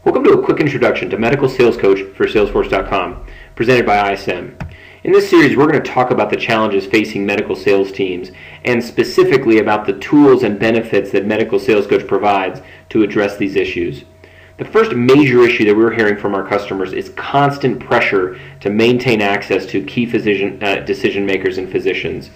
Welcome to a quick introduction to Medical Sales Coach for Salesforce.com, presented by ISM. In this series, we're going to talk about the challenges facing medical sales teams, and specifically about the tools and benefits that Medical Sales Coach provides to address these issues. The first major issue that we're hearing from our customers is constant pressure to maintain access to key decision makers and physicians.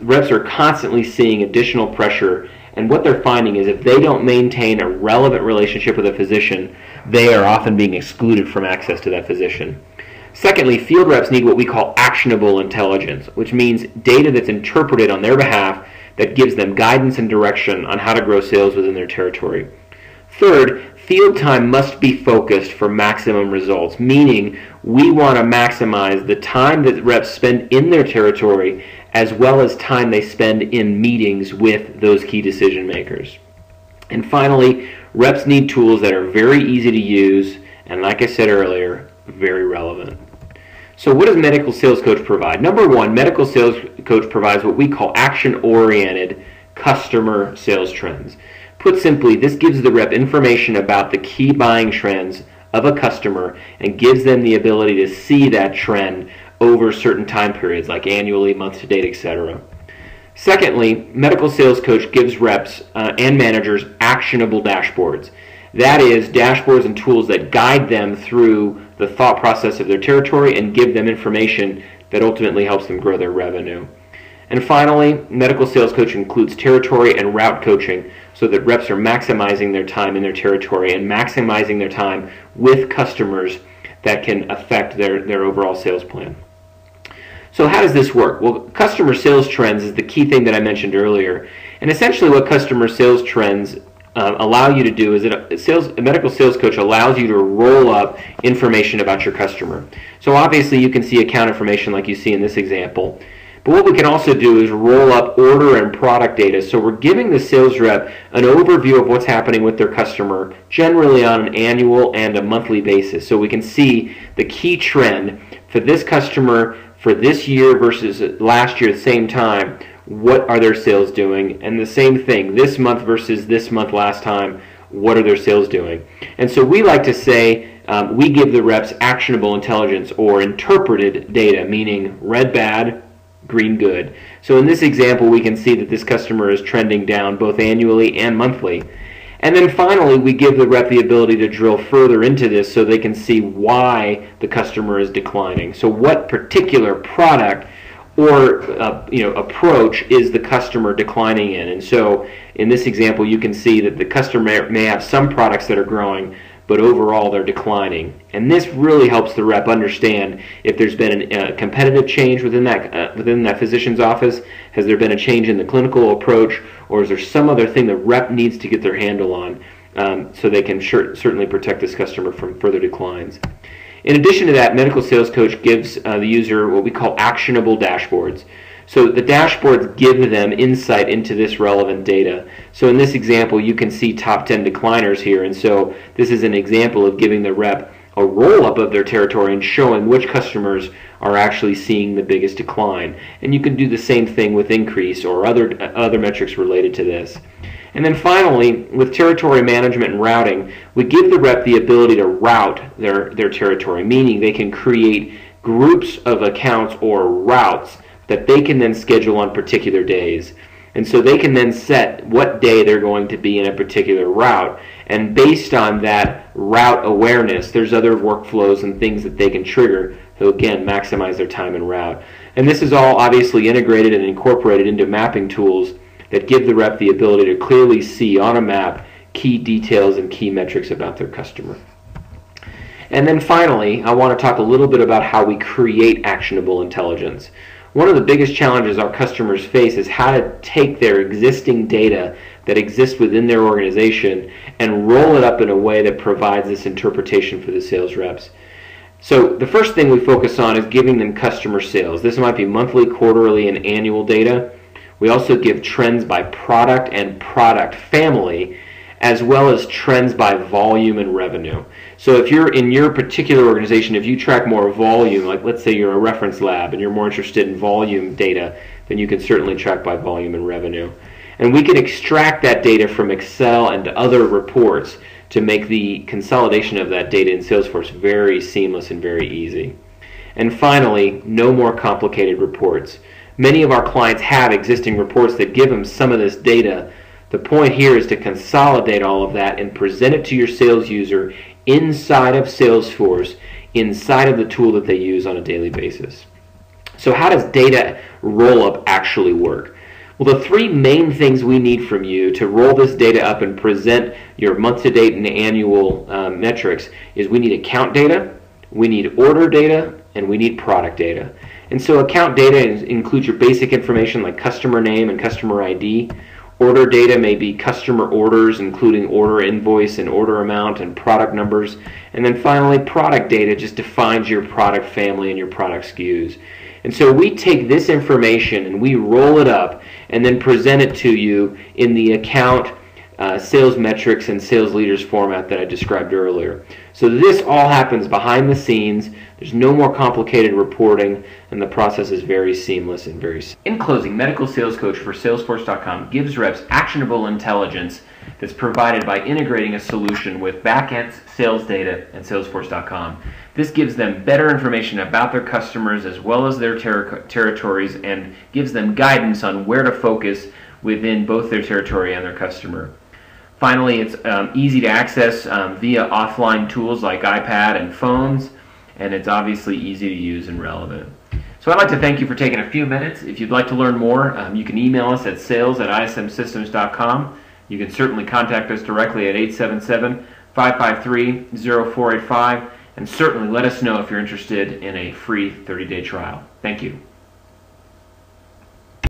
Reps are constantly seeing additional pressure, and what they're finding is if they don't maintain a relevant relationship with a physician, they are often being excluded from access to that physician. Secondly, field reps need what we call actionable intelligence, which means data that's interpreted on their behalf that gives them guidance and direction on how to grow sales within their territory. Third, field time must be focused for maximum results, meaning we want to maximize the time that reps spend in their territory as well as time they spend in meetings with those key decision makers. And finally, reps need tools that are very easy to use and, like I said earlier, very relevant. So what does Medical Sales Coach provide? Number one, Medical Sales Coach provides what we call action-oriented customer sales trends. Put simply, this gives the rep information about the key buying trends of a customer and gives them the ability to see that trend over certain time periods, like annually, month to date, etc. Secondly, Medical Sales Coach gives reps and managers actionable dashboards. That is, dashboards and tools that guide them through the thought process of their territory and give them information that ultimately helps them grow their revenue. And finally, Medical Sales Coach includes territory and route coaching so that reps are maximizing their time in their territory and maximizing their time with customers that can affect their overall sales plan. So how does this work? Well, customer sales trends is the key thing that I mentioned earlier. And essentially what customer sales trends allow you to do is a Medical Sales Coach allows you to roll up information about your customer. So obviously you can see account information like you see in this example. But what we can also do is roll up order and product data. So we're giving the sales rep an overview of what's happening with their customer, generally on an annual and a monthly basis. So we can see the key trend for this customer for this year versus last year at the same time. What are their sales doing? And the same thing, this month versus this month last time, what are their sales doing? And so we like to say we give the reps actionable intelligence or interpreted data, meaning red bad, green good. So in this example, we can see that this customer is trending down both annually and monthly. And then finally, we give the rep the ability to drill further into this so they can see why the customer is declining. So what particular product or approach is the customer declining in? And so in this example, you can see that the customer may have some products that are growing, but overall they're declining. And this really helps the rep understand if there's been a competitive change within that physician's office, has there been a change in the clinical approach, or is there some other thing the rep needs to get their handle on so they can certainly protect this customer from further declines. In addition to that, Medical Sales Coach gives the user what we call actionable dashboards. So the dashboards give them insight into this relevant data. So in this example, you can see top 10 decliners here. And so this is an example of giving the rep a roll-up of their territory and showing which customers are actually seeing the biggest decline. And you can do the same thing with increase or other metrics related to this. And then finally, with territory management and routing, we give the rep the ability to route their territory, meaning they can create groups of accounts or routes that they can then schedule on particular days. And so they can then set what day they're going to be in a particular route. And based on that route awareness, there's other workflows and things that they can trigger to, again, maximize their time en route. And this is all obviously integrated and incorporated into mapping tools that give the rep the ability to clearly see on a map key details and key metrics about their customer. And then finally, I want to talk a little bit about how we create actionable intelligence. One of the biggest challenges our customers face is how to take their existing data that exists within their organization and roll it up in a way that provides this interpretation for the sales reps. So the first thing we focus on is giving them customer sales. This might be monthly, quarterly, and annual data. We also give trends by product and product family, as well as trends by volume and revenue. So if you're in your particular organization, if you track more volume, like let's say you're a reference lab and you're more interested in volume data, then you can certainly track by volume and revenue. And we can extract that data from Excel and other reports to make the consolidation of that data in Salesforce very seamless and very easy. And finally, no more complicated reports. Many of our clients have existing reports that give them some of this data. The point here is to consolidate all of that and present it to your sales user inside of Salesforce, inside of the tool that they use on a daily basis. So how does data roll-up actually work? Well, the three main things we need from you to roll this data up and present your month-to-date and annual metrics is we need account data, we need order data, and we need product data. And so account data includes your basic information like customer name and customer ID. Order data may be customer orders, including order invoice and order amount and product numbers. And then finally, product data just defines your product family and your product SKUs. And so we take this information and we roll it up and then present it to you in the account, sales metrics, and sales leaders format that I described earlier. So this all happens behind the scenes. There's no more complicated reporting, and the process is very seamless and very simple. In closing, Medical Sales Coach for Salesforce.com gives reps actionable intelligence that's provided by integrating a solution with backend sales data and Salesforce.com. This gives them better information about their customers as well as their territories, and gives them guidance on where to focus within both their territory and their customer. Finally, it's easy to access via offline tools like iPad and phones, and it's obviously easy to use and relevant. So I'd like to thank you for taking a few minutes. If you'd like to learn more, you can email us at sales@ismsystems.com. You can certainly contact us directly at 877-553-0485, and certainly let us know if you're interested in a free 30-day trial. Thank you.